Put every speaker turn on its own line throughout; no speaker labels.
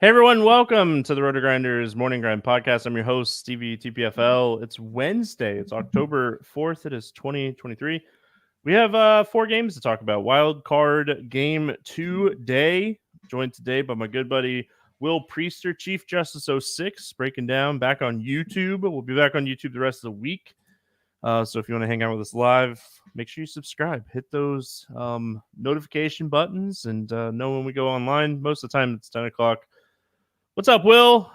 Hey everyone, welcome to the RotoGrinders Morning Grind podcast. I'm your host, Stevietpfl. It's Wednesday. It's October 4th. It is 2023. We have 4 games to talk about. Wild card game today. Joined today by my good buddy Will Priester, ChiefJustice06, breaking down back on YouTube. We'll be back on YouTube the rest of the week. So if you want to hang out with us live, make sure you subscribe. Hit those notification buttons and know when we go online. Most of the time, it's 10 o'clock. What's up, Will?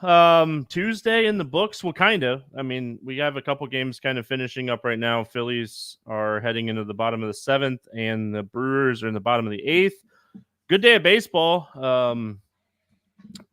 Tuesday in the books. Well, kind of. I mean, we have a couple games kind of finishing up right now. Phillies are heading into the bottom of the 7th, and the Brewers are in the bottom of the 8th. Good day of baseball. I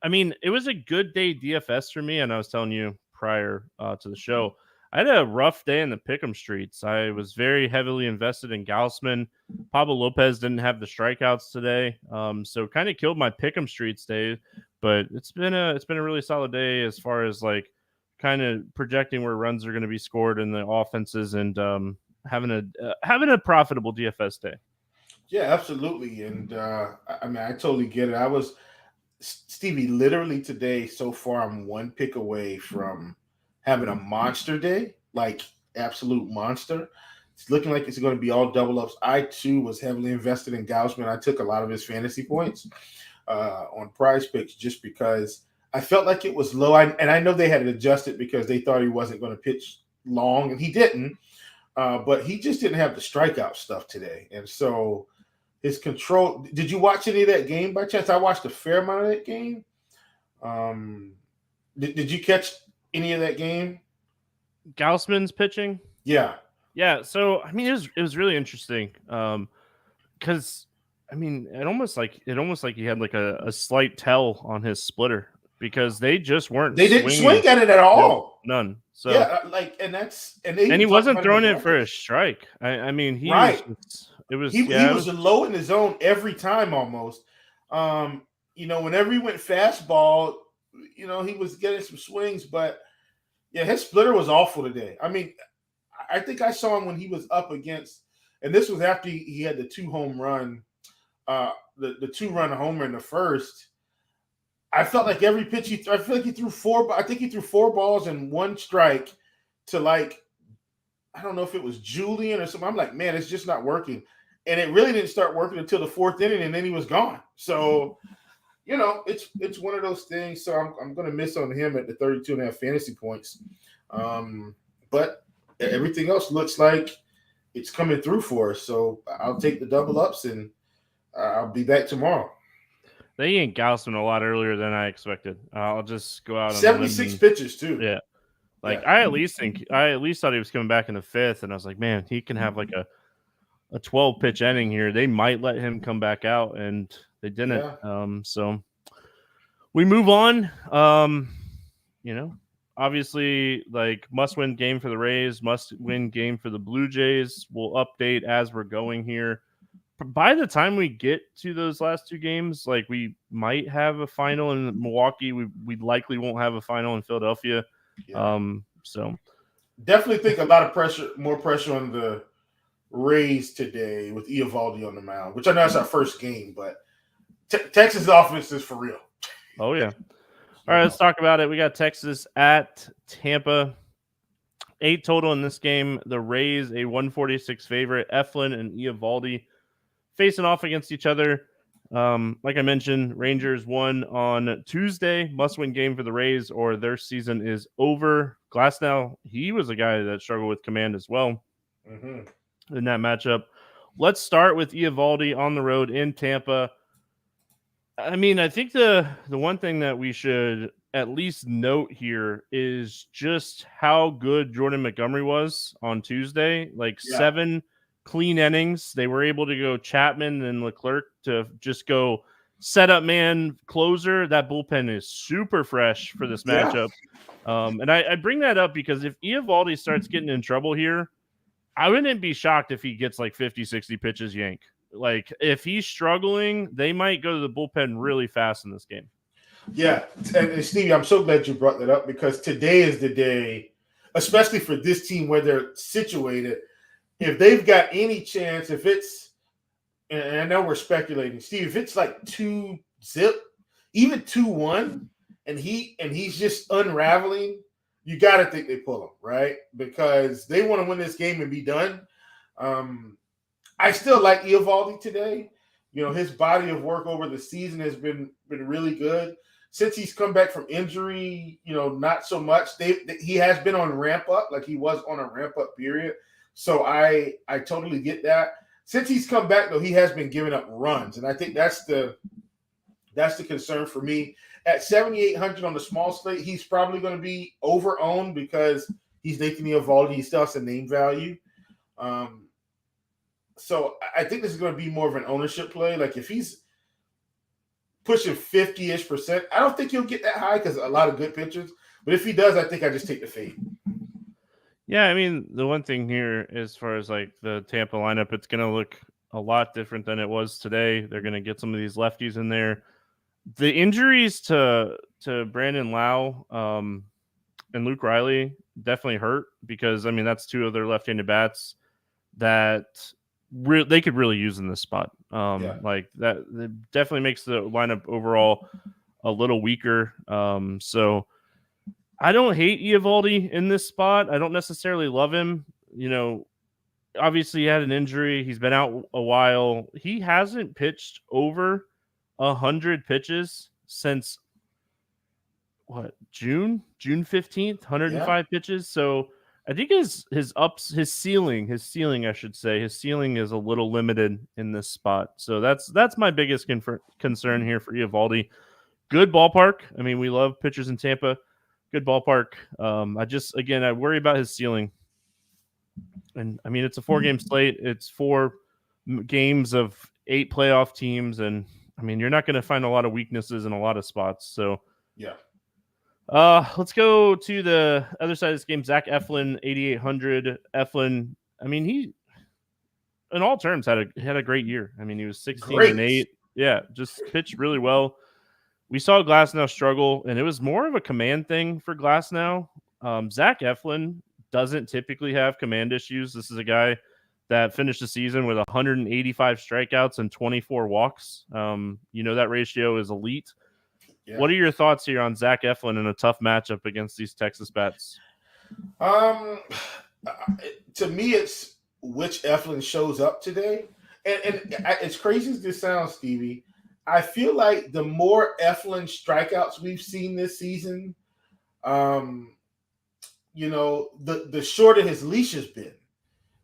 mean, it was a good day DFS for me, and I was telling you prior to the show, I had a rough day in the pick'em streets. I was very heavily invested in Gausman. Pablo Lopez didn't have the strikeouts today, so kind of killed my pick'em streets day. But it's been a really solid day as far as like kind of projecting where runs are going to be scored in the offenses and having a profitable DFS day.
Yeah, absolutely. And I mean, I totally get it. I was Stevie. Literally today, so far, I'm one pick away from having a monster day, like absolute monster. It's looking like it's going to be all double ups. I too was heavily invested in Gausman. I took a lot of his fantasy points on Prize Picks just because I felt like it was low. And I know they had it adjusted because they thought he wasn't going to pitch long, and he didn't. But he just didn't have the strikeout stuff today. And so his control. Did you watch any of that game by chance? I watched a fair amount of that game. Did you catch any of that game?
Gausman's pitching?
Yeah.
So I mean, it was really interesting because I mean, it almost like he had like a slight tell on his splitter because they just weren't.
They didn't swing at it at all.
No, none. So
yeah, and
he wasn't throwing it for a strike. I mean, he was
low in the zone every time almost. Whenever he went fastball, he was getting some swings, but yeah, his splitter was awful today. I mean, I think I saw him when he was up against, and this was after he had the 2-home run, the 2-run homer in the first. I felt like every pitch I feel like he threw 4. I think he threw 4 balls and 1 strike to, like, I don't know if it was Julian or something. I'm like, man, it's just not working. And it really didn't start working until the 4th inning, and then he was gone. So, it's one of those things. So I'm going to miss on him at the 32.5 fantasy points. But everything else looks like it's coming through for us. So I'll take the double ups, and I'll be back tomorrow.
They yanked Gausman a lot earlier than I expected. I'll just go out on
76 pitches too.
Yeah. I at least thought he was coming back in the 5th, and I was like, man, he can have like a 12 pitch inning here. They might let him come back out, and they didn't. Yeah. So we move on. Obviously, like, must win game for the Rays, must win game for the Blue Jays. We'll update as we're going here. By the time we get to those last 2 games, like, we might have a final in Milwaukee. We likely won't have a final in Philadelphia. Yeah. So
definitely think a lot of more pressure on the Rays today with Eovaldi on the mound, which I know that's our first game, but Texas offense is for real.
Oh yeah. All right, let's talk about it. We got Texas at Tampa. 8 total in this game. The Rays, a 146 favorite. Eflin and Eovaldi facing off against each other. Like I mentioned, Rangers won on Tuesday. Must-win game for the Rays, or their season is over. Glasnow, he was a guy that struggled with command as well in that matchup. Let's start with Eovaldi on the road in Tampa. I mean, I think the one thing that we should at least note here is just how good Jordan Montgomery was on Tuesday. 7 clean innings. They were able to go Chapman and Leclerc to just go setup man closer. That bullpen is super fresh for this matchup. And I bring that up because if Eovaldi starts getting in trouble here, I wouldn't be shocked if he gets like 50, 60 pitches yank. Like, if he's struggling, they might go to the bullpen really fast in this game.
Yeah. And Stevie, I'm so glad you brought that up because today is the day, especially for this team where they're situated. If they've got any chance, if it's, and I know we're speculating, Steve, if it's like 2-0, even 2-1, and he's just unraveling, you got to think they pull him, right? Because they want to win this game and be done. I still like Eovaldi today. His body of work over the season has been really good. Since he's come back from injury, not so much. He has been on ramp up, like he was on a ramp up period. So I totally get that. Since he's come back, though, he has been giving up runs, and I think that's the concern for me. At 7,800 on the small slate, he's probably going to be over-owned because he's Nathan Eovaldi. He still has a name value. So I think this is going to be more of an ownership play. Like if he's pushing 50-ish%, I don't think he'll get that high because a lot of good pitchers. But if he does, I think I just take the fade.
Yeah, I mean, the one thing here, as far as like the Tampa lineup, it's going to look a lot different than it was today. They're going to get some of these lefties in there. The injuries to Brandon Lau and Luke Riley definitely hurt because, I mean, that's two of their left-handed bats that they could really use in this spot. Like that it definitely makes the lineup overall a little weaker. So I don't hate Eovaldi in this spot. I don't necessarily love him. Obviously he had an injury. He's been out a while. He hasn't pitched over 100 pitches since June 15th, 105 pitches. So I think his ceiling, I should say, his ceiling is a little limited in this spot. So that's my biggest concern here for Eovaldi. Good ballpark. I mean, we love pitchers in Tampa. Good ballpark. I worry about his ceiling. And I mean, it's a 4-game slate. It's 4 games of 8 playoff teams. And I mean, you're not going to find a lot of weaknesses in a lot of spots. So
yeah.
Let's go to the other side of this game. Zach Eflin, 8,800. Eflin, I mean, he, in all terms, had a great year. I mean, he was 16-8. Yeah, just pitched really well. We saw Glasnow struggle, and it was more of a command thing for Glasnow. Zach Eflin doesn't typically have command issues. This is a guy that finished the season with 185 strikeouts and 24 walks. That ratio is elite. Yeah. What are your thoughts here on Zach Eflin in a tough matchup against these Texas bats?
To me, it's which Eflin shows up today. And as crazy as this sounds, Stevie, I feel like the more Eflin strikeouts we've seen this season, the shorter his leash has been.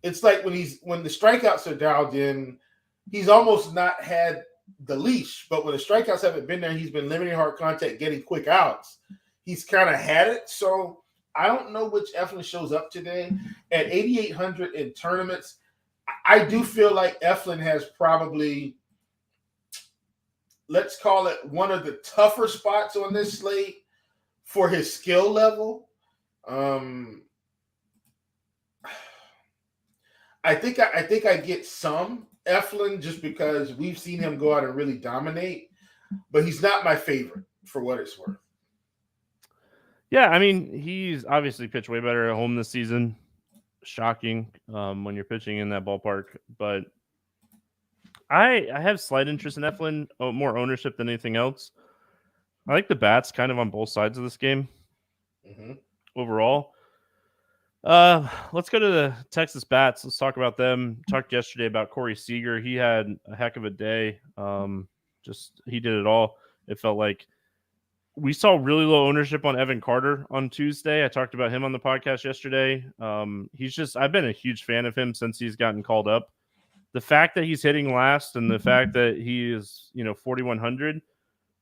It's like when the strikeouts are dialed in, he's almost not had the leash, but when the strikeouts haven't been there, he's been limiting hard contact, getting quick outs. He's kind of had it. So I don't know which Eflin shows up today. At 8,800 in tournaments, I do feel like Eflin has probably, let's call it, one of the tougher spots on this slate for his skill level. I think I get some Eflin just because we've seen him go out and really dominate, but he's not my favorite for what it's worth.
Yeah, I mean, he's obviously pitched way better at home this season. Shocking when you're pitching in that ballpark, but I have slight interest in Eflin, more ownership than anything else. I like the bats kind of on both sides of this game overall. Let's go to the Texas bats. Let's talk about them. Talked yesterday about Corey Seager. He had a heck of a day. He did it all. It felt like we saw really low ownership on Evan Carter on Tuesday. I talked about him on the podcast yesterday. I've been a huge fan of him since he's gotten called up. The fact that he's hitting last and the fact that he is, 4,100,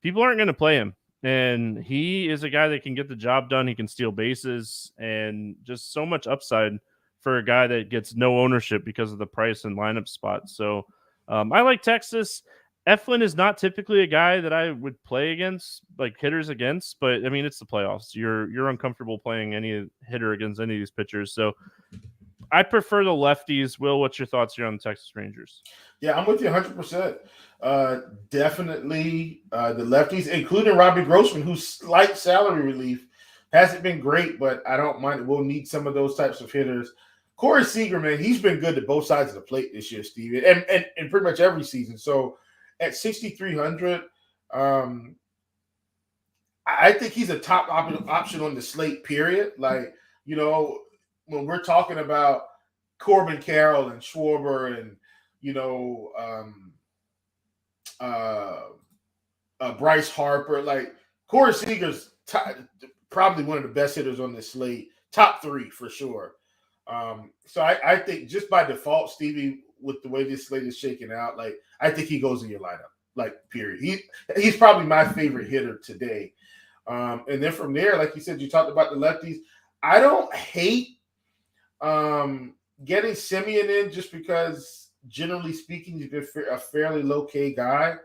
people aren't going to play him. And he is a guy that can get the job done. He can steal bases and just so much upside for a guy that gets no ownership because of the price and lineup spot. So I like Texas. Eflin is not typically a guy that I would play against, like hitters against, but I mean, it's the playoffs. You're uncomfortable playing any hitter against any of these pitchers. So I prefer the lefties. Will, what's your thoughts here on the Texas Rangers?
Yeah, I'm with you 100%. Definitely the lefties, including Robbie Grossman, whose slight salary relief hasn't been great, but I don't mind. We'll need some of those types of hitters. Corey Seager, man, he's been good to both sides of the plate this year, Steve, and pretty much every season. So at 6,300, I think he's a top option on the slate, period. Like, when we're talking about Corbin Carroll and Schwarber and, uh, Bryce Harper, like Corey Seager's probably one of the best hitters on this slate, top 3 for sure. So I think just by default, Stevie, with the way this slate is shaking out, like I think he goes in your lineup, like period. He's probably my favorite hitter today. And then from there, like you said, you talked about the lefties. I don't hate getting Simeon in just because, generally speaking, he's been a fairly low-K guy.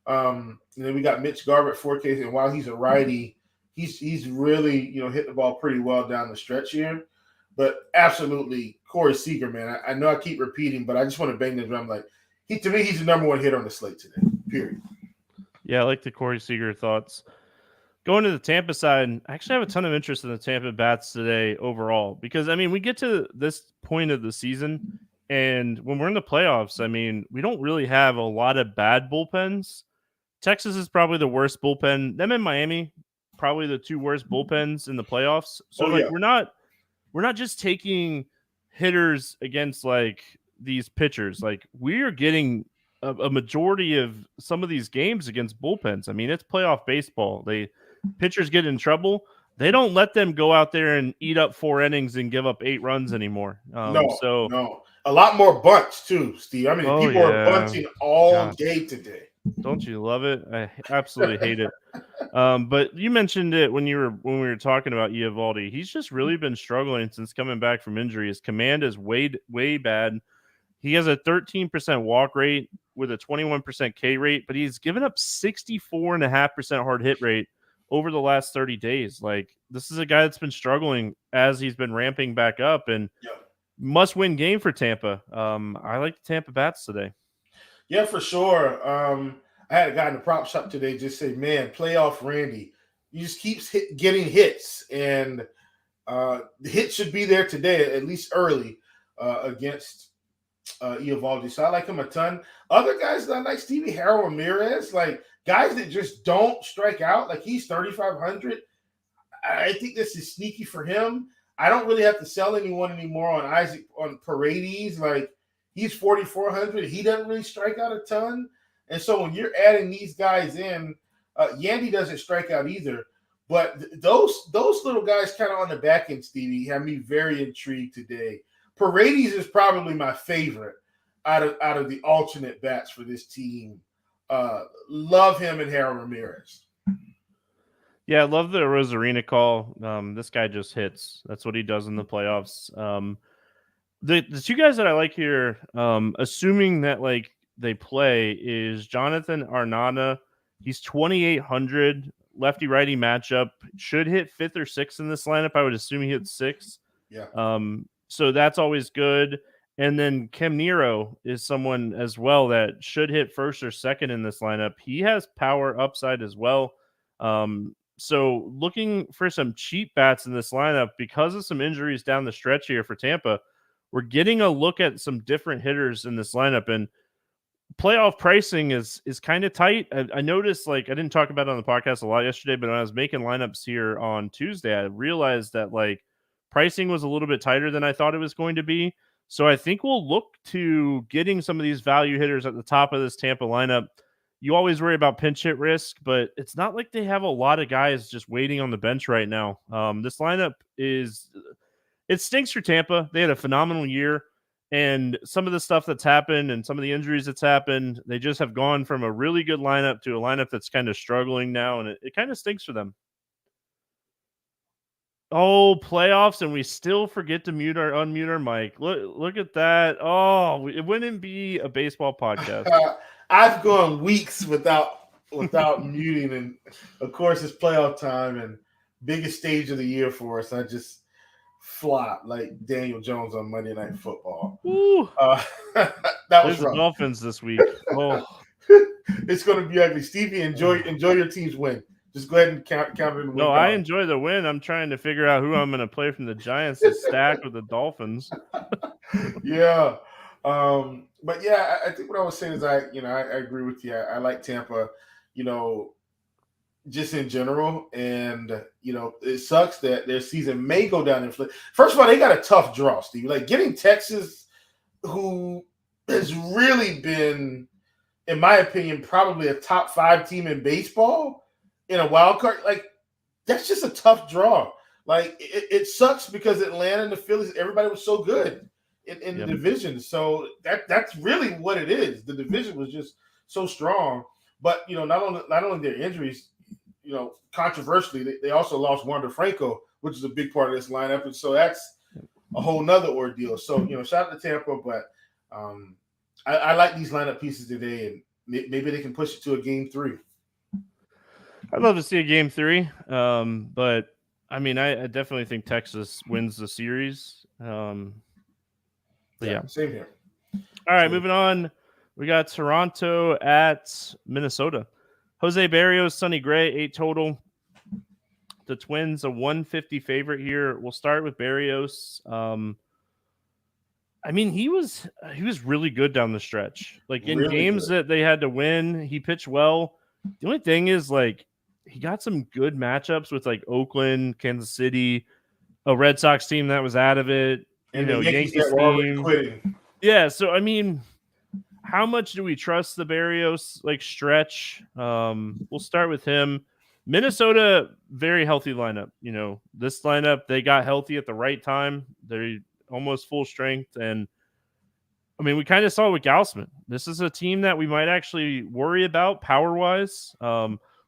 And then we got Mitch Garver at 4K, and while he's a righty, he's really hit the ball pretty well down the stretch here. But absolutely, Corey Seager, man. I know I keep repeating, but I just want to bang the drum. Like to me, he's the number 1 hitter on the slate today. Period.
Yeah, I like the Corey Seager thoughts. Going to the Tampa side, I actually have a ton of interest in the Tampa bats today overall because, we get to this point of the season, and when we're in the playoffs, we don't really have a lot of bad bullpens. Texas is probably the worst bullpen. Them and Miami, probably the 2 worst bullpens in the playoffs. So, we're not just taking hitters against, like, these pitchers. Like, we are getting a majority of some of these games against bullpens. It's playoff baseball. Pitchers get in trouble. They don't let them go out there and eat up 4 innings and give up 8 runs anymore.
No. A lot more bunts too, Steve. People are bunting all day today.
Don't you love it? I absolutely hate it. But you mentioned it when we were talking about Eovaldi. He's just really been struggling since coming back from injury. His command is way bad. He has a 13% walk rate with a 21% K rate, but he's given up 64.5% hard hit rate over the last 30 days. Like, this is a guy that's been struggling as he's been ramping back up, and must-win game for Tampa. I like the Tampa bats today.
Yeah, for sure. I had a guy in the prop shop today just say, man, playoff Randy, you just keeps getting hits, and the hit should be there today, at least early, against Eovaldi. So I like him a ton. Other guys that I like, Stevie, Harold Ramirez, like guys that just don't strike out. Like, he's 3,500. I think this is sneaky for him. I don't really have to sell anyone anymore on Paredes. Like, he's 4,400. He doesn't really strike out a ton. And so when you're adding these guys in, Yandy doesn't strike out either. But those little guys kind of on the back end, Stevie, have me very intrigued today. Paredes is probably my favorite out of the alternate bats for this team. Love him and Harold Ramirez.
Yeah, I love the Rosarina call. This guy just hits. That's what he does in the playoffs. The 2 guys that I like here, assuming that like they play, is Jonathan Arnana. He's 2,800, lefty righty matchup. Should hit 5th or 6th in this lineup. I would assume he hits 6th.
Yeah.
So that's always good. And then Kim Nero is someone as well that should hit 1st or 2nd in this lineup. He has power upside as well. So looking for some cheap bats in this lineup because of some injuries down the stretch here for Tampa, we're getting a look at some different hitters in this lineup, and playoff pricing is kind of tight. I noticed, like, I didn't talk about it on the podcast a lot yesterday, but when I was making lineups here on Tuesday, I realized that like pricing was a little bit tighter than I thought it was going to be. So I think we'll look to getting some of these value hitters at the top of this Tampa lineup. You always worry about pinch hit risk, but it's not like they have a lot of guys just waiting on the bench right now. This lineup it stinks for Tampa. They had a phenomenal year, and some of the stuff that's happened and some of the injuries that's happened, they just have gone from a really good lineup to a lineup that's kind of struggling now, and it kind of stinks for them. Oh, playoffs, and we still forget to unmute our mic. Look at that. Oh, it wouldn't be a baseball podcast.
I've gone weeks without muting, and of course it's playoff time and biggest stage of the year for us. I just flop like Daniel Jones on Monday Night Football. That was rough.
Dolphins this week. Oh,
it's going to be ugly. Stevie, enjoy your team's win. Just go ahead and count it in the win.
No, I enjoy the win. I'm trying to figure out who I'm going to play from the Giants to stack with the Dolphins.
Yeah. But yeah, I think what I was saying is I agree with you. I like Tampa. just in general. And, it sucks that their season may go down in flame. First of all, they got a tough draw, Steve. Like getting Texas, who has really been, in my opinion, probably a top 5 team in baseball in a wild card. Like, that's just a tough draw. Like, it sucks because Atlanta and the Phillies, everybody was so good in the division. So that's really what it is. The division was just so strong. But, not only their injuries, controversially, they also lost Wander Franco, which is a big part of this lineup. And so that's a whole nother ordeal. So, shout out to Tampa, but I like these lineup pieces today, and maybe they can push it to a game 3.
I'd love to see a game 3. But I mean, I definitely think Texas wins the series. But yeah,
same here.
All right, moving on. We got Toronto at Minnesota. Jose Barrios, Sonny Gray, 8 total. The Twins, a 150 favorite here. We'll start with Barrios. I mean, he was really good down the stretch. Like in really games good. That they had to win, he pitched well. The only thing is, like, he got some good matchups with like Oakland, Kansas City, a Red Sox team that was out of it,
and Yankees team quitting.
Yeah, so I mean, how much do we trust the Barrios like stretch? We'll start with him. Minnesota, very healthy lineup. This lineup, they got healthy at the right time. They're almost full strength. And I mean, we kind of saw with Gausman. This is a team that we might actually worry about power-wise.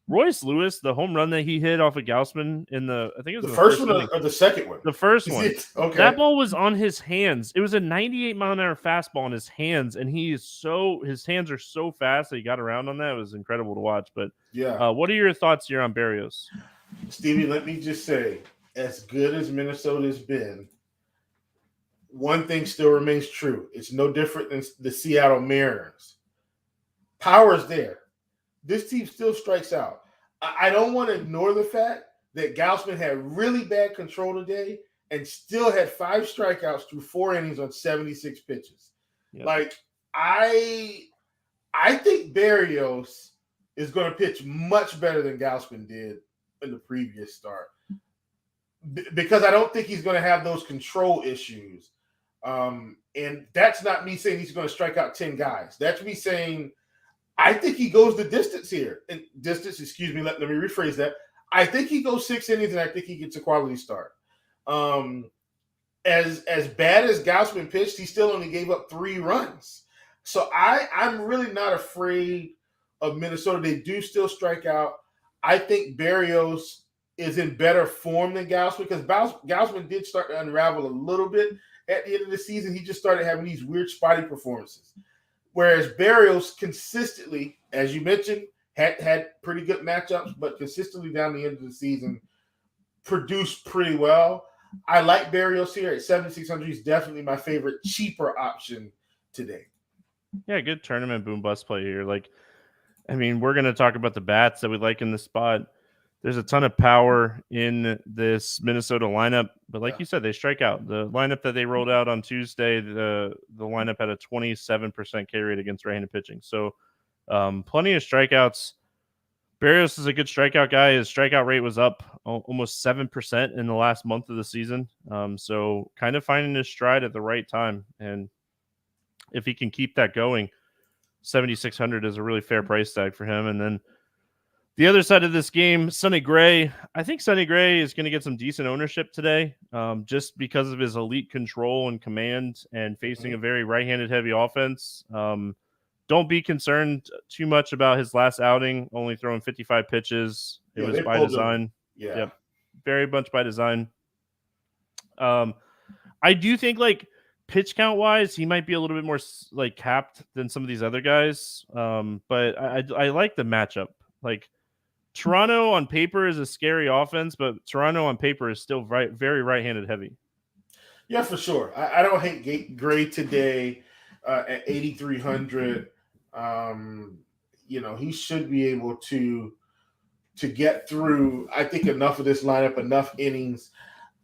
Royce Lewis, the home run that he hit off of Gausman I think it was the
first one or the second one?
The first one.
Okay.
That ball was on his hands. It was a 98-mile-an-hour fastball on his hands, and his hands are so fast that he got around on that. It was incredible to watch. But
yeah,
what are your thoughts here on Barrios?
Stevie, let me just say, as good as Minnesota's been, one thing still remains true. It's no different than the Seattle Mariners. Power's there. This team still strikes out. I don't want to ignore the fact that Gausman had really bad control today and still had 5 strikeouts through 4 innings on 76 pitches. Yep. Like, I think Barrios is going to pitch much better than Gausman did in the previous start because I don't think he's going to have those control issues. And that's not me saying he's going to strike out 10 guys. That's me saying I think he goes the distance here. Let me rephrase that. I think he goes 6 innings, and I think he gets a quality start. As bad as Gausman pitched, he still only gave up 3 runs. So I'm really not afraid of Minnesota. They do still strike out. I think Barrios is in better form than Gausman because Gausman did start to unravel a little bit at the end of the season. He just started having these weird spotty performances. Whereas Barrios consistently, as you mentioned, had pretty good matchups, but consistently down the end of the season produced pretty well. I like Barrios here at 7,600. He's definitely my favorite cheaper option today.
Yeah, good tournament boom bust play here. Like, I mean, we're going to talk about the bats that we like in this spot. There's a ton of power in this Minnesota lineup, but like you said, they strike out. The lineup that they rolled out on Tuesday, the lineup had a 27% K rate against right-handed pitching. So plenty of strikeouts. Barrios is a good strikeout guy. His strikeout rate was up almost 7% in the last month of the season. So kind of finding his stride at the right time. And if he can keep that going, 7,600 is a really fair price tag for him. And then the other side of this game, Sonny Gray. I think Sonny Gray is going to get some decent ownership today just because of his elite control and command and facing a very right-handed heavy offense. Don't be concerned too much about his last outing, only throwing 55 pitches. It was by design. Yep. Very much by design. I do think, like, pitch count-wise, he might be a little bit more, like, capped than some of these other guys. But I like the matchup. Like, Toronto on paper is a scary offense, but Toronto on paper is still very right-handed heavy.
Yeah, for sure. I don't hate Gray today at 8,300. He should be able to get through, I think, enough of this lineup, enough innings.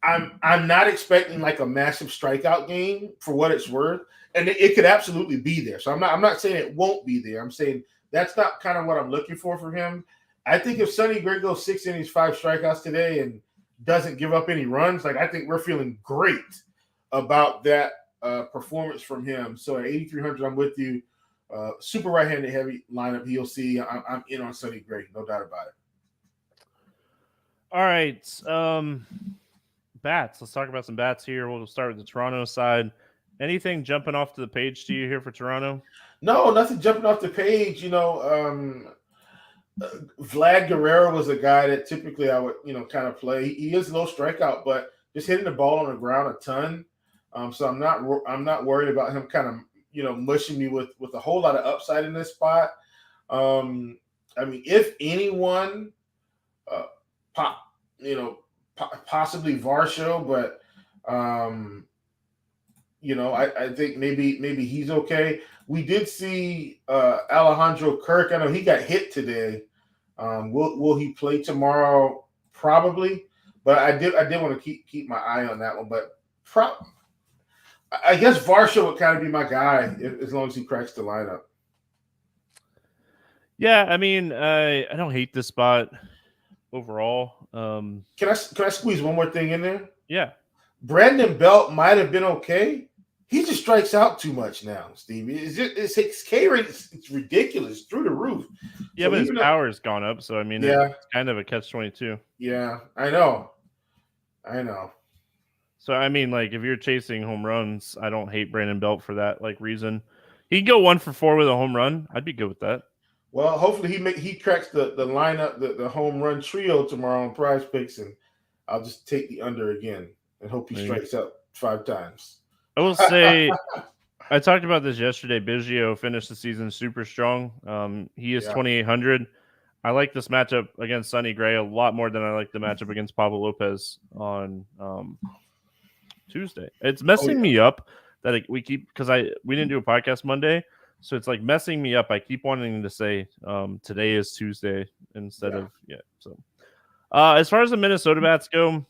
I'm not expecting like a massive strikeout game for what it's worth, and it could absolutely be there. So I'm not saying it won't be there. I'm saying that's not kind of what I'm looking for from him. I think if Sonny Gray goes 6 innings, 5 strikeouts today, and doesn't give up any runs, like I think we're feeling great about that performance from him. So at 8,300, I'm with you. Super right-handed heavy lineup. You'll see. I'm in on Sonny Gray, no doubt about it.
All right, bats. Let's talk about some bats here. We'll start with the Toronto side. Anything jumping off to the page to you here for Toronto?
No, nothing jumping off the page. Vlad Guerrero was a guy that typically I would, kind of play. He is low strikeout, but just hitting the ball on the ground a ton. So I'm not worried about him kind of, mushing me with a whole lot of upside in this spot. If anyone, possibly Varsho, but I think maybe he's okay. We did see Alejandro Kirk. I know he got hit today. Will he play tomorrow? Probably, but I did want to keep my eye on that one. But I guess Varsho would kind of be my guy as long as he cracks the lineup.
Yeah, I don't hate this spot overall.
Can I squeeze one more thing in there?
Yeah.
Brandon Belt might have been okay. He just strikes out too much now, Steve. His K rate is ridiculous, through the roof.
Yeah, so but his power has gone up, so it's kind of a catch-22.
Yeah, I know.
So if you're chasing home runs, I don't hate Brandon Belt for that reason. He can go 1 for 4 with a home run. I'd be good with that.
Well, hopefully he cracks the lineup, the home run trio tomorrow on Prize Picks, and I'll just take the under again and hope he strikes out 5 times.
I will say, I talked about this yesterday. Biggio finished the season super strong. He is 2,800. I like this matchup against Sonny Gray a lot more than I like the matchup against Pablo Lopez on Tuesday. It's messing me up that we didn't do a podcast Monday, so it's messing me up. I keep wanting to say today is Tuesday instead of So as far as the Minnesota bats go,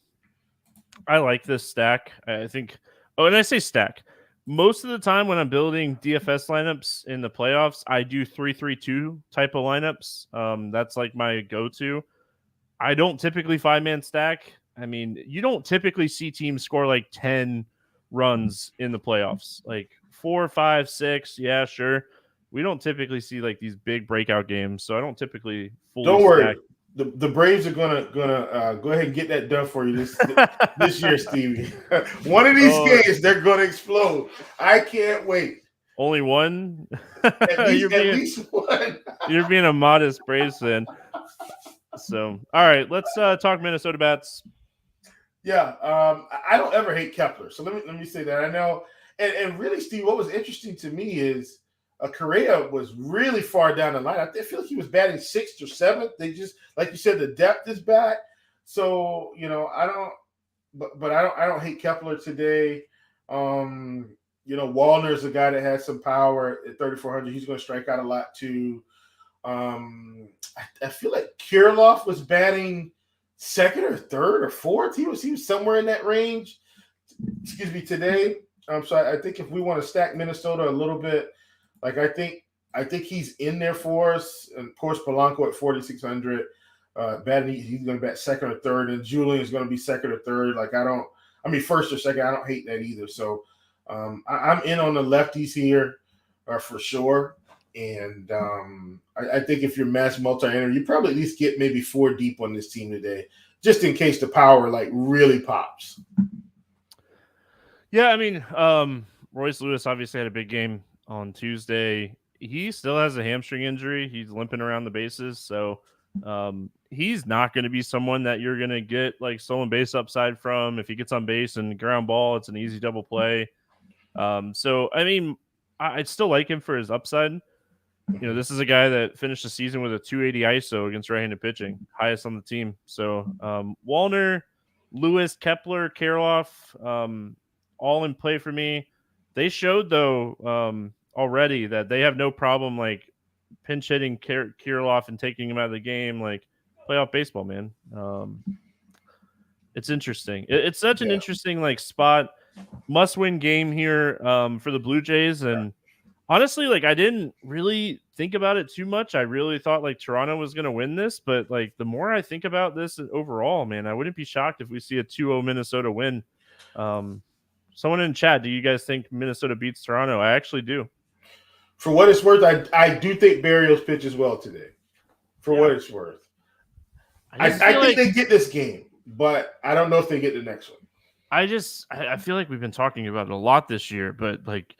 I like this stack. I think. Oh, and I say stack. Most of the time when I'm building DFS lineups in the playoffs, I do 3-3-2 type of lineups. That's my go-to. I don't typically 5-man stack. You don't typically see teams score 10 runs in the playoffs. 4, 5, 6, yeah, sure. We don't typically see these big breakout games, so I don't typically fully
Don't worry.
stack.
The Braves are gonna go ahead and get that done for you this year, Stevie. One of these games, they're gonna explode. I can't wait.
Only one?
At least one.
You're being a modest Braves fan. So, all right, let's talk Minnesota bats.
Yeah, I don't ever hate Kepler. So let me say that. I know, and really, Steve, what was interesting to me is Correa was really far down the line. I feel like he was batting 6th or 7th. They just, like you said, the depth is back. So I don't hate Kepler today. Wallner's a guy that has some power at 3,400. He's going to strike out a lot too. I feel like Kirilloff was batting 2nd or 3rd or 4th. He was somewhere in that range. Excuse me, today. So I think if we want to stack Minnesota a little bit. I think he's in there for us, and of course Polanco at 4,600. He's going to bat 2nd or 3rd, and Julian is going to be 2nd or 3rd. 1st or 2nd. I don't hate that either. So I'm in on the lefties here for sure. And I think if you're mass multi-enter, you probably at least get maybe 4 deep on this team today, just in case the power really pops.
Yeah, Royce Lewis obviously had a big game on Tuesday. He still has a hamstring injury. He's limping around the bases, so he's not going to be someone that you're going to get stolen base upside from. If he gets on base and ground ball, it's an easy double play. So I still like him for his upside. This is a guy that finished the season with a 280 ISO against right-handed pitching, highest on the team. So Wallner, Lewis, Kepler, Kirilloff, all in play for me. They showed though already that they have no problem pinch hitting Kirilloff and taking him out of the game, playoff baseball, man. It's interesting. It's such an interesting spot, must win game here for the Blue Jays, and Honestly, like I didn't really think about it too much. I really thought like Toronto was going to win this, but like the more I think about this overall, man, I wouldn't be shocked if we see a 2-0 Minnesota win. Someone in chat, do you guys think Minnesota beats Toronto? I actually do.
For what it's worth, I do think Barrios pitches well today. For what it's worth. I think they get this game, but I don't know if they get the next one.
I feel like we've been talking about it a lot this year, but like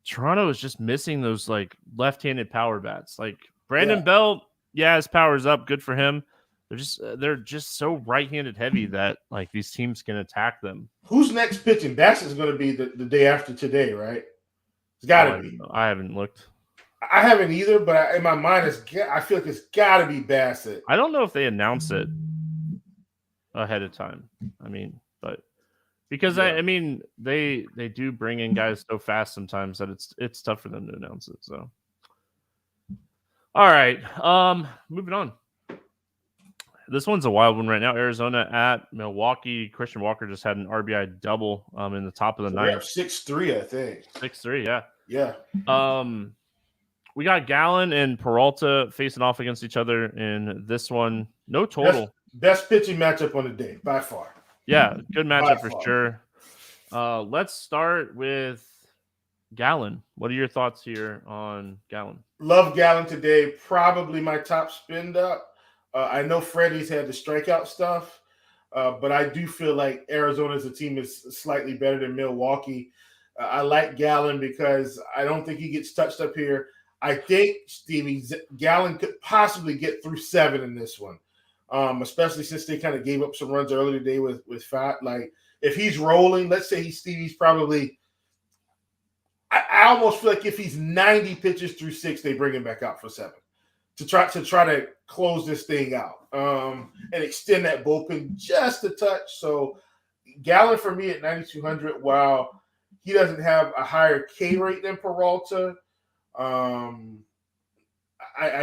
Toronto is just missing those like left-handed power bats. Like Brandon Bell, his power's up, good for him. They're just so right-handed heavy that like these teams can attack them.
Who's next pitching? Bassett's going to be the day after today, right? It's got to be.
I haven't looked.
I haven't either, but in my mind, I feel like it's got to be Bassett.
I don't know if they announce it ahead of time. I mean, but because I mean they do bring in guys so fast sometimes that it's tough for them to announce it. So, all right, moving on. This one's a wild one right now. Arizona at Milwaukee. Christian Walker just had an RBI double in the top of the ninth.
6-3, I think.
6-3, yeah.
Yeah.
We got Gallen and Peralta facing off against each other in this one. No total.
Best pitching matchup on the day, by far.
Yeah, good matchup for sure. Let's start with Gallen. What are your thoughts here on Gallen?
Love Gallen today. Probably my top spin up. I know Freddie's had the strikeout stuff, but I do feel like Arizona as a team is slightly better than Milwaukee. I like Gallen because I don't think he gets touched up here. I think, Stevie, Gallen could possibly get through 7 in this one, especially since they kind of gave up some runs earlier today with Fat. Like, if he's rolling, let's say Stevie's probably – I almost feel like if he's 90 pitches through 6, they bring him back out for 7. To try to close this thing out and extend that bullpen just a touch. So Gallen for me at 9,200. While he doesn't have a higher K rate than Peralta,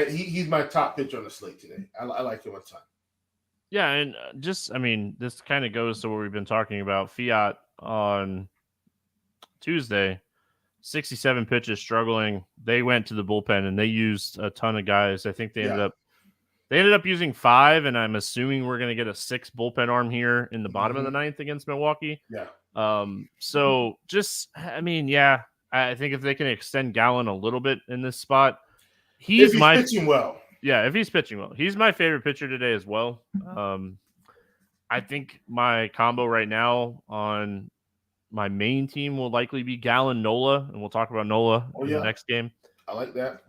he's my top pitcher on the slate today. I like him a ton.
Yeah, and this kind of goes to what we've been talking about. Fiat on Tuesday. 67 pitches, struggling. They went to the bullpen and they used a ton of guys. I think they ended up using 5, and I'm assuming we're going to get a 6 bullpen arm here in the bottom of the 9th against Milwaukee.
Yeah.
So I think if they can extend Gallen a little bit in this spot,
if he's pitching well.
Yeah, if he's pitching well. He's my favorite pitcher today as well. I think my combo right now on my main team will likely be Gallen Nola, and we'll talk about Nola in the next game.
I like that.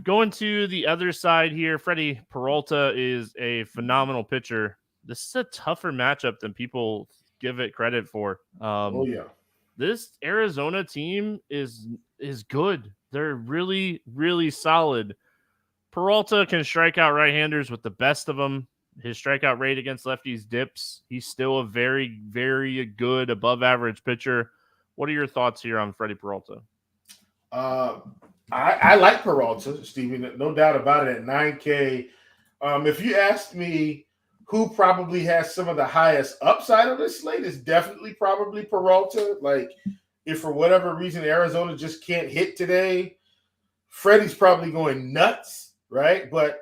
Going to the other side here, Freddie Peralta is a phenomenal pitcher. This is a tougher matchup than people give it credit for. This Arizona team is good. They're really, really solid. Peralta can strike out right-handers with the best of them. His strikeout rate against lefties dips. He's still a very, very good above-average pitcher. What are your thoughts here on Freddie Peralta?
I like Peralta, Stevie, no doubt about it, at 9K. If you ask me who probably has some of the highest upside on this slate, it's definitely probably Peralta. Like, if for whatever reason Arizona just can't hit today, Freddie's probably going nuts, right? But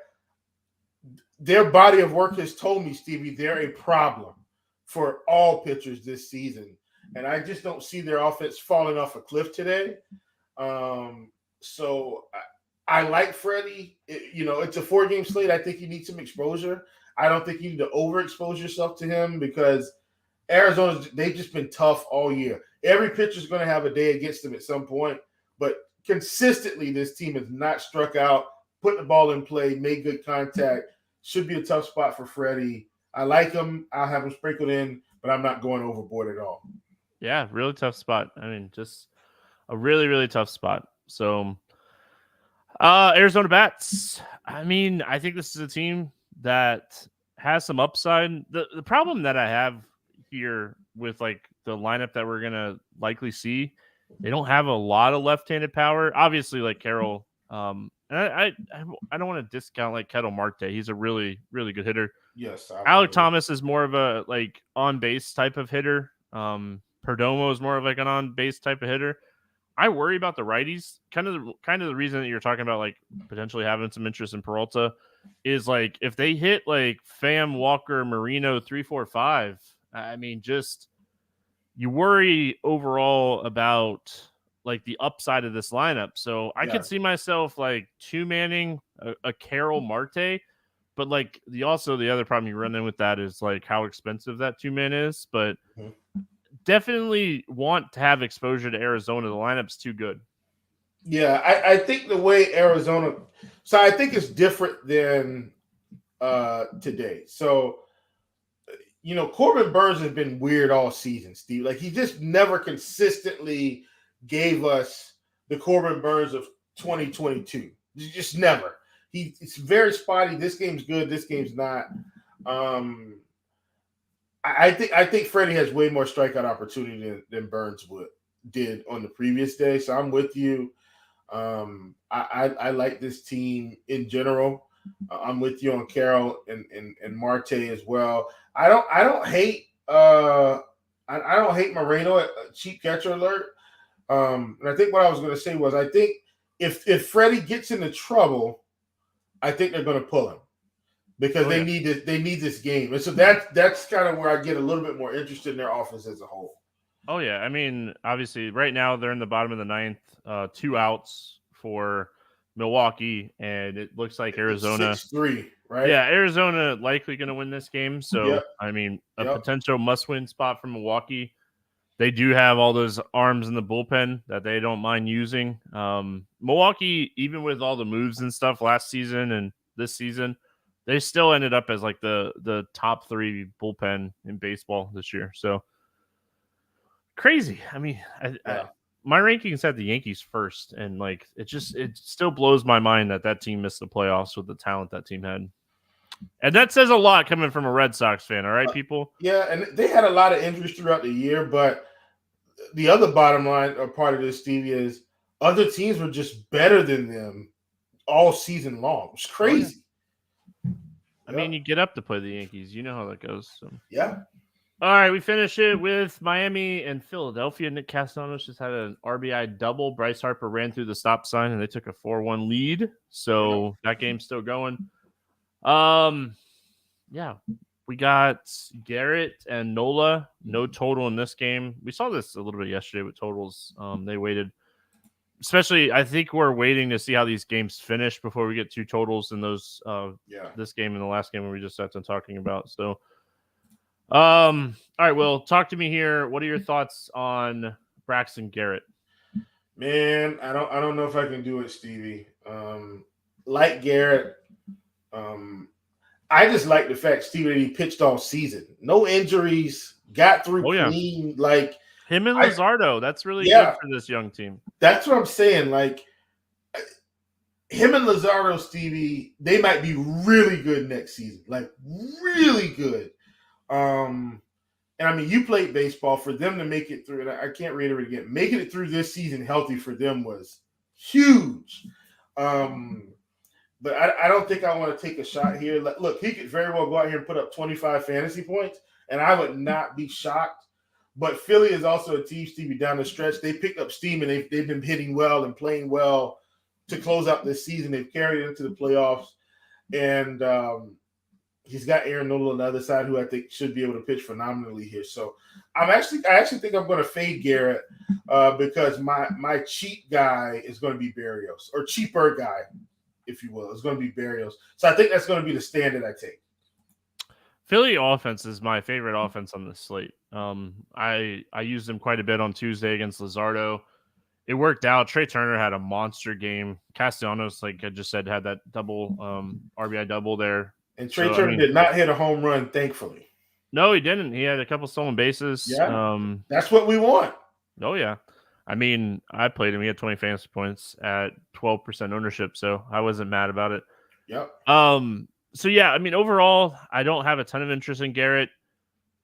their body of work has told me, Stevie, they're a problem for all pitchers this season. And I just don't see their offense falling off a cliff today. So I like Freddie. It's a 4-game slate. I think you need some exposure. I don't think you need to overexpose yourself to him because Arizona, they've just been tough all year. Every pitcher's going to have a day against them at some point. But consistently, this team has not struck out, put the ball in play, made good contact. Should be a tough spot for Freddie. I like him. I'll have him sprinkled in, but I'm not going overboard at all.
Yeah, really tough spot. I mean, just a really, really tough spot. So, Arizona Bats. I mean, I think this is a team that has some upside. The problem that I have here with like the lineup that we're gonna likely see, they don't have a lot of left-handed power. Obviously, like Carroll. And I don't want to discount like Ketel Marte. He's a really, really good hitter.
Yes.
Alec Thomas is more of a like on base type of hitter. Perdomo is more of like an on base type of hitter. I worry about the righties. Kind of the reason that you're talking about like potentially having some interest in Peralta is like if they hit like Pham, Walker, Marino 3, 4, 5. I mean, just you worry overall about like the upside of this lineup. So I could see myself like two-manning a Carroll Marte, but like the other problem you run in with that is like how expensive that two-man is. But definitely want to have exposure to Arizona. The lineup's too good.
Yeah, I think the way Arizona, so I think it's different than today. So, Corbin Burns has been weird all season, Steve. Like he just never consistently gave us the Corbin Burns of 2022. Just never. It's very spotty. This game's good. This game's not. I think Freddie has way more strikeout opportunity than Burns did on the previous day. So I'm with you. I like this team in general. I'm with you on Carroll and Marte as well. I don't hate Moreno at cheap catcher alert. And I think what I was going to say was I think if Freddie gets into trouble, I think they're going to pull him because they need this game. And so that's kind of where I get a little bit more interested in their offense as a whole.
Oh yeah, I mean, obviously, right now they're in the bottom of the ninth, 2 outs for Milwaukee, and it looks like Arizona
6-3, right?
Yeah, Arizona likely going to win this game. So I mean, a potential must-win spot for Milwaukee. They do have all those arms in the bullpen that they don't mind using. Milwaukee, even with all the moves and stuff last season and this season, they still ended up as like the top 3 bullpen in baseball this year. So crazy. I mean, my rankings had the Yankees first, and like it still blows my mind that team missed the playoffs with the talent that team had. And that says a lot coming from a Red Sox fan, all right, people?
Yeah, and they had a lot of injuries throughout the year, but the other bottom line or part of this, Stevie, is other teams were just better than them all season long. It's crazy.
I mean, you get up to play the Yankees. You know how that goes. So.
Yeah.
All right, we finish it with Miami and Philadelphia. Nick Castellanos just had an RBI double. Bryce Harper ran through the stop sign, and they took a 4-1 lead. So that game's still going. Yeah, we got Garrett and Nola. No total in this game. We saw this a little bit yesterday with totals. They waited. Especially, I think we're waiting to see how these games finish before we get 2 totals in those. This game and the last game we just sat down talking about. So, all right, Will, talk to me here. What are your thoughts on Braxton Garrett?
Man, I don't know if I can do it, Stevie. Like Garrett, I just like the fact, Stevie, that he pitched all season. No injuries, got through clean.
Yeah.
Like
him and Luzardo, that's really good for this young team.
That's what I'm saying. Like him and Luzardo, Stevie, they might be really good next season. Like really good. And I mean, you played baseball. For them to make it through, and I can't reiterate again, making it through this season healthy for them was huge. But I don't think I want to take a shot here. Look, he could very well go out here and put up 25 fantasy points, and I would not be shocked. But Philly is also a team, Stevie, down the stretch. They picked up steam, and they've been hitting well and playing well to close out this season. They've carried it into the playoffs. And he's got Aaron Nola on the other side, who I think should be able to pitch phenomenally here. So I actually think I'm going to fade Garrett because my cheap guy is going to be Berrios, or cheaper guy, if you will. It's going to be Berrios. So I think that's going to be the stand that I take.
Philly offense is my favorite offense on the slate. I used them quite a bit on Tuesday against Luzardo. It worked out. Trey Turner had a monster game. Castellanos, like I just said, had that double RBI double there.
And Trey Turner did not hit a home run, thankfully.
No, he didn't. He had a couple stolen bases.
Yeah, that's what we want.
Oh, yeah. I mean, I played him. He had 20 fantasy points at 12% ownership, so I wasn't mad about it.
Yep.
So, yeah, I mean, overall, I don't have a ton of interest in Garrett.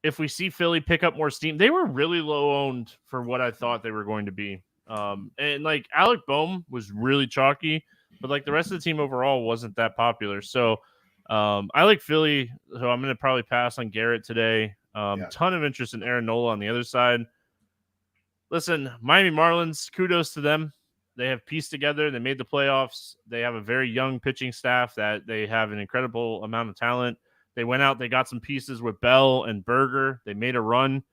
If we see Philly pick up more steam, they were really low owned for what I thought they were going to be. And, like, Alec Boehm was really chalky, but, like, the rest of the team overall wasn't that popular. So, I like Philly, so I'm going to probably pass on Garrett today. Ton of interest in Aaron Nola on the other side. listen, Miami Marlins, kudos to them. They have pieced together. They made the playoffs. They have a very young pitching staff that they have an incredible amount of talent. They went out, they got some pieces with Bell and Berger. They made a run,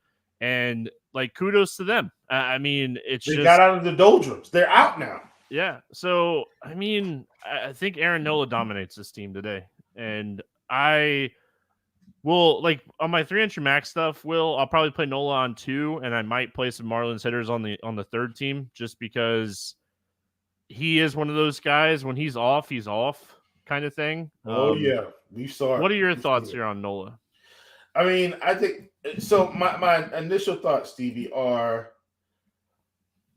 and like kudos to them. I mean,
They got out of the doldrums. They're out now.
Yeah. So, I mean, I think Aaron Nola dominates this team today. And I will, like, on my 3-entry max stuff, I'll probably play Nola on 2, and I might play some Marlins hitters on the third team just because he is one of those guys. When he's off kind of thing.
Yeah. We saw it.
What are your thoughts here on Nola?
I mean, I think so. My initial thoughts, Stevie, are: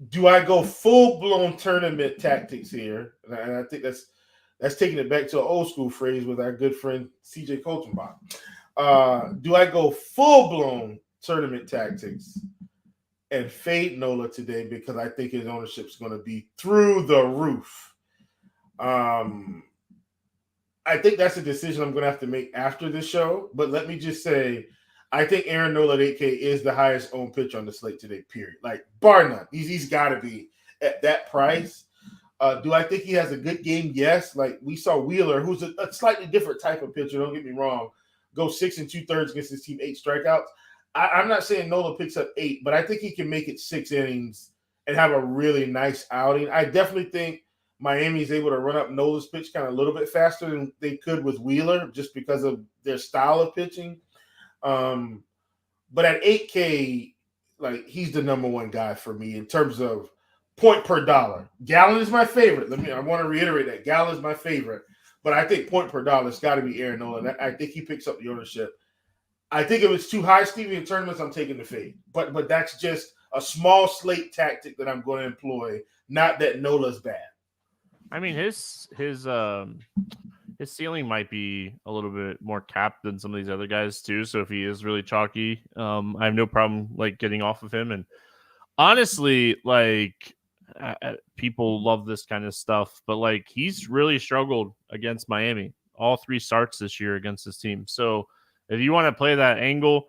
do I go full blown tournament tactics here? And I think that's taking it back to an old school phrase with our good friend CJ Coltenbach. Do I go full blown tournament tactics and fade Nola today because I think his ownership is going to be through the roof? I think that's a decision I'm going to have to make after this show. But let me just say, I think Aaron Nola at 8K is the highest owned pitcher on the slate today, period. Like, bar none. He's got to be at that price. Do I think he has a good game? Yes. Like, we saw Wheeler, who's a slightly different type of pitcher, don't get me wrong, go 6 2/3 against his team, 8 strikeouts. I'm not saying Nola picks up 8, but I think he can make it 6 innings and have a really nice outing. I definitely think Miami's able to run up Nola's pitch kind of a little bit faster than they could with Wheeler just because of their style of pitching. But at 8K, like, he's the number one guy for me in terms of point per dollar. Gallen is my favorite. I want to reiterate that. Gallen is my favorite. But I think point per dollar has got to be Aaron Nola. I think he picks up the ownership. I think if it's too high, Stevie, in tournaments, I'm taking the fade. But that's just a small slate tactic that I'm going to employ. Not that Nola's bad.
I mean, his ceiling might be a little bit more capped than some of these other guys too. So if he is really chalky, I have no problem like getting off of him. And honestly, like people love this kind of stuff, but like he's really struggled against Miami. All 3 starts this year against this team. So if you want to play that angle,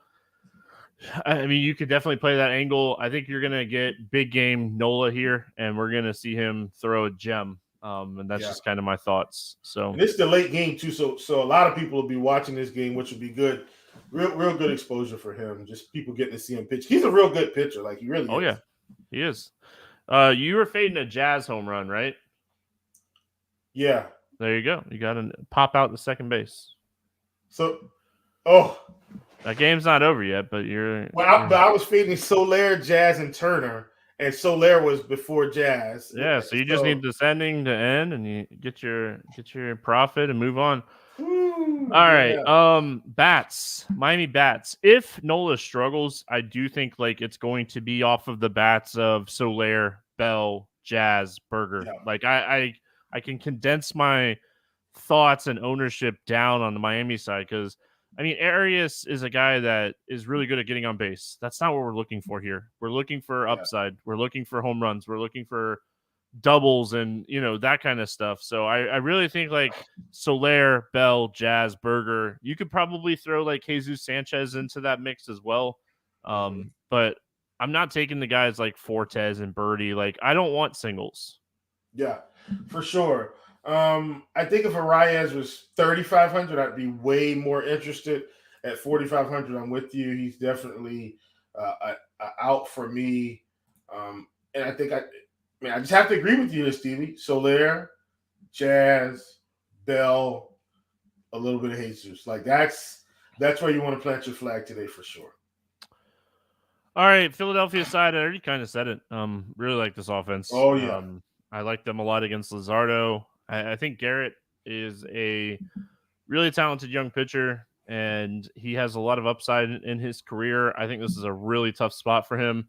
I mean, you could definitely play that angle. I think you're going to get big game Nola here, and we're going to see him throw a gem. And that's just kind of my thoughts. So
and it's the late game too, so a lot of people will be watching this game, which would be good, real good exposure for him. Just people getting to see him pitch. He's a real good pitcher, like he really.
Oh
is.
Yeah, he is. You were fading a Jazz home run, right?
Yeah.
There you go. You got to pop out the second base.
So,
that game's not over yet, but you're.
Well, I was fading Soler, Jazz, and Turner. And Soler was before Jazz.
Yeah, so you just need descending to end, and you get your profit and move on. All right, bats, Miami bats. If Nola struggles, I do think like it's going to be off of the bats of Soler, Bell, Jazz, Berger. Yeah. Like I can condense my thoughts and ownership down on the Miami side because. I mean, Arias is a guy that is really good at getting on base. That's not what we're looking for here. We're looking for upside. We're looking for home runs. We're looking for doubles and, that kind of stuff. So I really think like Soler, Bell, Jazz, Berger, you could probably throw like Jesus Sanchez into that mix as well. But I'm not taking the guys like Fortes and Birdie. Like, I don't want singles.
Yeah, for sure. I think if Arias was 3,500, I'd be way more interested. At 4,500, I'm with you. He's definitely out for me. And I think I just have to agree with you, Stevie. Soler, Jazz, Bell, a little bit of Jesus. Like that's where you want to plant your flag today for sure.
All right, Philadelphia side. I already kind of said it. Really like this offense.
Oh yeah.
I like them a lot against Luzardo. I think Garrett is a really talented young pitcher, and he has a lot of upside in his career. I think this is a really tough spot for him.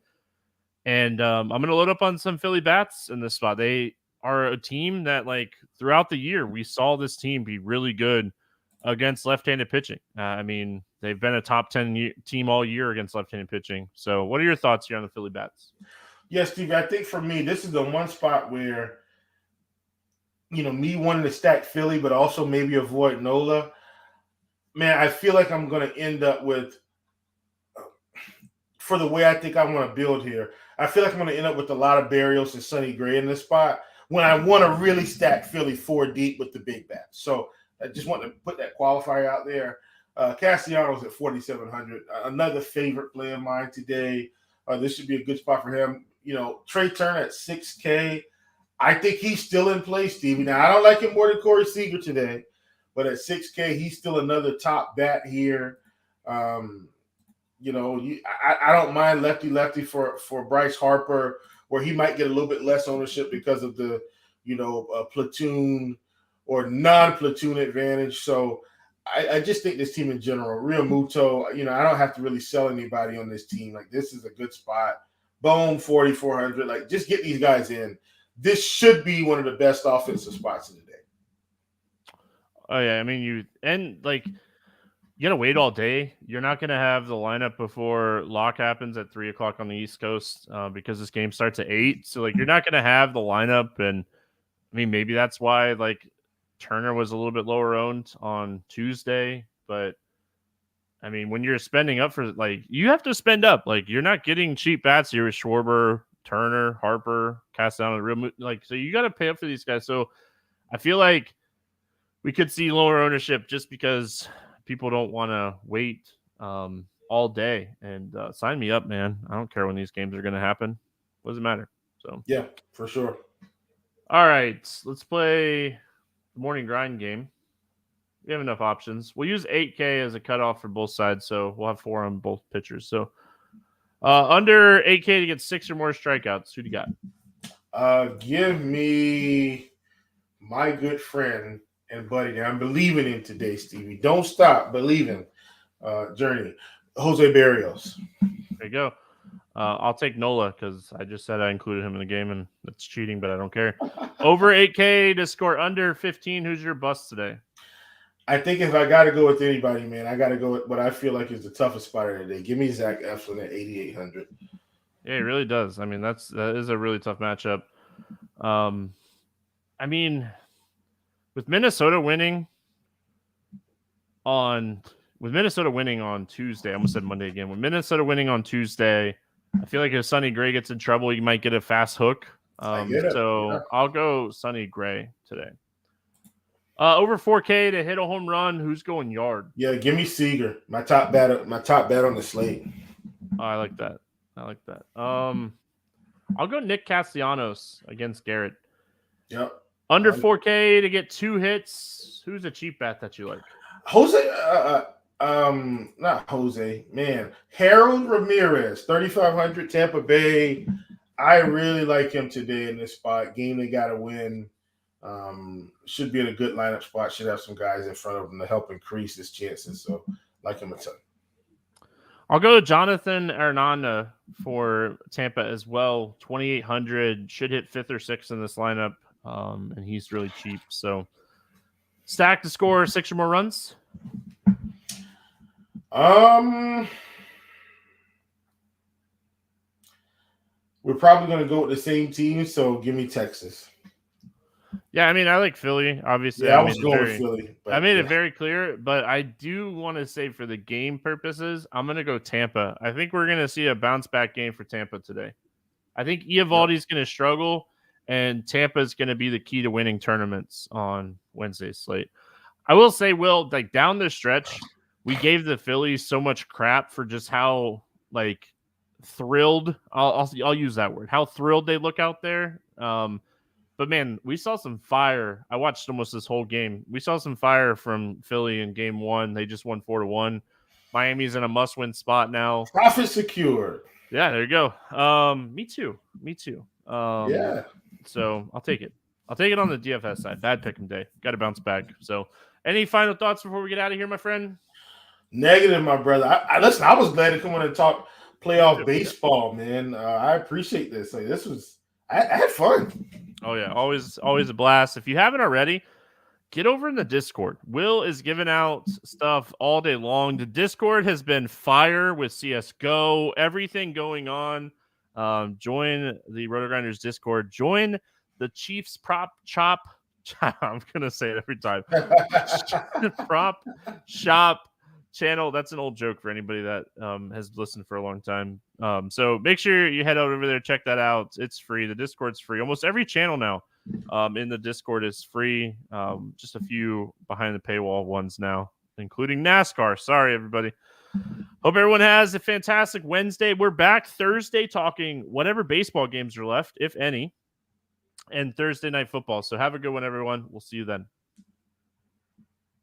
And I'm going to load up on some Philly bats in this spot. They are a team that, like, throughout the year, we saw this team be really good against left-handed pitching. I mean, they've been a top 10 team all year against left-handed pitching. So what are your thoughts here on the Philly bats?
Yes, Steve, I think for me, this is the one spot where me wanting to stack Philly, but also maybe avoid Nola. Man, I feel like I'm going to end up with for the way I think I want to build here. I feel like I'm going to end up with a lot of Barrios and Sonny Gray in this spot when I want to really stack Philly 4 deep with the big bats. So I just want to put that qualifier out there. Castellanos at 4,700, another favorite play of mine today. This should be a good spot for him. Trey Turner at 6K. I think he's still in play, Stevie. Now, I don't like him more than Corey Seager today, but at 6K, he's still another top bat here. I don't mind lefty for Bryce Harper, where he might get a little bit less ownership because of the, platoon or non-platoon advantage. So I just think this team in general, Real Muto, I don't have to really sell anybody on this team. Like, this is a good spot. Boom, 4,400. Like, just get these guys in. This should be one of the best offensive spots of the day.
Oh, yeah. I mean, you got to wait all day. You're not going to have the lineup before lock happens at 3 o'clock on the East Coast because this game starts at 8. So, you're not going to have the lineup. And, I mean, maybe that's why, Turner was a little bit lower owned on Tuesday. But, I mean, when you're spending up for, you have to spend up. You're not getting cheap bats here with Schwarber, Turner, Harper, Castellanos, so you got to pay up for these guys. So I feel like we could see lower ownership just because people don't want to wait all day. And sign me up, man. I don't care when these games are going to happen. What does it matter? So
yeah, for sure.
All right, let's play the morning grind game. We have enough options. We'll use 8K as a cutoff for both sides, so we'll have 4 on both pitchers. So under 8K to get 6 or more strikeouts. Who do you got?
Give me my good friend and buddy that I'm believing in today, Stevie. Don't stop believing. Journey. Jose Barrios.
There you go. I'll take Nola because I just said I included him in the game, and that's cheating, but I don't care. Over 8K to score under 15. Who's your bust today?
I think if I got to go with anybody, man, I got to go with what I feel like is the toughest spot of the day. Give me Zach Eflin at 8,800.
Yeah, it really does. I mean, that is a really tough matchup. I mean, with Minnesota winning on Tuesday, I almost said Monday again. With Minnesota winning on Tuesday, I feel like if Sonny Gray gets in trouble, you might get a fast hook. I'll go Sonny Gray today. Over 4K to hit a home run. Who's going yard?
Yeah, give me Seager. My top bat on the slate.
Oh, I like that. I'll go Nick Castellanos against Garrett.
Yep.
Under 4K to get 2 hits. Who's a cheap bat that you like?
Jose. Not Jose. Man, Harold Ramirez, 3,500, Tampa Bay. I really like him today in this spot. Game they got to win. Should be in a good lineup spot. Should have some guys in front of him to help increase his chances. So, like him a ton.
I'll go Jonathan Hernandez for Tampa as well. 2,800, should hit 5th or 6th in this lineup, and he's really cheap. So, stack to score 6 or more runs.
We're probably going to go with the same team. So, give me Texas.
Yeah, I mean, I like Philly, obviously.
Yeah, I was going with Philly.
I made it very clear, but I do want to say for the game purposes, I'm going to go Tampa. I think we're going to see a bounce-back game for Tampa today. I think Eovaldi's going to struggle, and Tampa is going to be the key to winning tournaments on Wednesday's slate. I will say, Will, down the stretch, we gave the Phillies so much crap for just how, thrilled, I'll use that word, how thrilled they look out there. But, man, we saw some fire. I watched almost this whole game. We saw some fire from Philly in game 1. They just won 4-1. Miami's in a must-win spot now.
Profit secured.
Yeah, there you go. Me too.
Yeah.
So I'll take it. I'll take it on the DFS side. Bad pick'em day. Got to bounce back. So any final thoughts before we get out of here, my friend?
Negative, my brother. Listen, I was glad to come on and talk playoff baseball, man. I appreciate this. I had fun.
Oh, yeah. Always a blast. If you haven't already, get over in the Discord. Will is giving out stuff all day long. The Discord has been fire with CSGO, everything going on. Join the RotoGrinders Discord. Join the Chiefs Prop Chop. I'm going to say it every time. Prop Shop channel. That's an old joke for anybody that has listened for a long time. So make sure you head over there, check that out. It's free. The Discord's free. Almost every channel now in the Discord is free. Just a few behind the paywall ones now, including NASCAR. Sorry, everybody. Hope everyone has a fantastic Wednesday. We're back Thursday talking whatever baseball games are left, if any, and Thursday night football. So have a good one, everyone. We'll see you then.